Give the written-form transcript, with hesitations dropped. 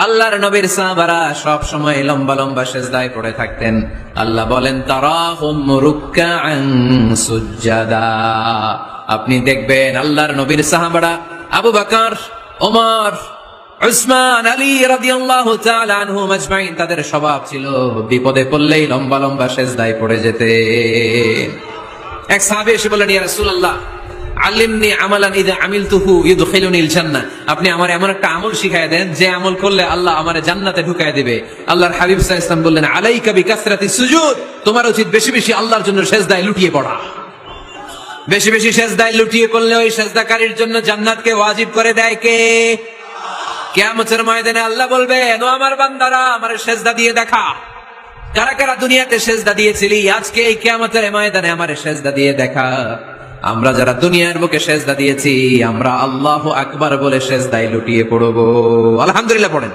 আল্লাহর নবীর সাহাবারা সব সময় লম্বা লম্বা সিজদায় পড়ে থাকতেন। আল্লাহ বলেন তারাহুম রুকআন সুজদা, আপনি দেখবেন আল্লাহর নবীর সাহাবারা আবু বকর, ওমর, উসমান, আলী রাদিয়াল্লাহু তাআলা আনহুম আজমাইন, তাদের স্বভাব ছিল বিপদে পড়লেই লম্বা লম্বা সিজদায় পড়ে যেতে। এক সাহাবী এসে বললেন, ইয়া রাসূলুল্লাহ আল্লিমনি আমালান ইযা আমিলতুহু ইউদখিলুনিল জান্নাহ, আপনি আমার এমন একটা আমল শিখায় দেন যে আমল করলে আল্লাহ আমারে জান্নাতে ঢুকায় দিবে। আল্লাহর হাবিব সাল্লাল্লাহু আলাইহি ওয়াসাল্লাম বললেন, আলাইকা বিকাসরাতিস সুজুদ, তোমার উচিত বেশি বেশি আল্লাহর জন্য সিজদায় লুটিয়ে পড়া। বেশি বেশি সিজদায় লুটিয়ে পড়লে ওই সিজদাকারীর জন্য জান্নাতকে ওয়াজিব করে দেয় কে? কিয়ামতের ময়দানে আল্লাহ বলবেন, ও আমার বান্দারা আমারে সিজদা দিয়ে দেখা, কারা কারা দুনিয়াতে সিজদা দিয়েছিলি, আজকে এই কিয়ামতের ময়দানে আমারে সিজদা দিয়ে দেখা। আমরা যারা দুনিয়ার বুকে সিজদা দিয়েছি, আমরা আল্লাহু আকবার বলে সিজদায় লুটিয়ে পড়ব। আলহামদুলিল্লাহ পড়েন।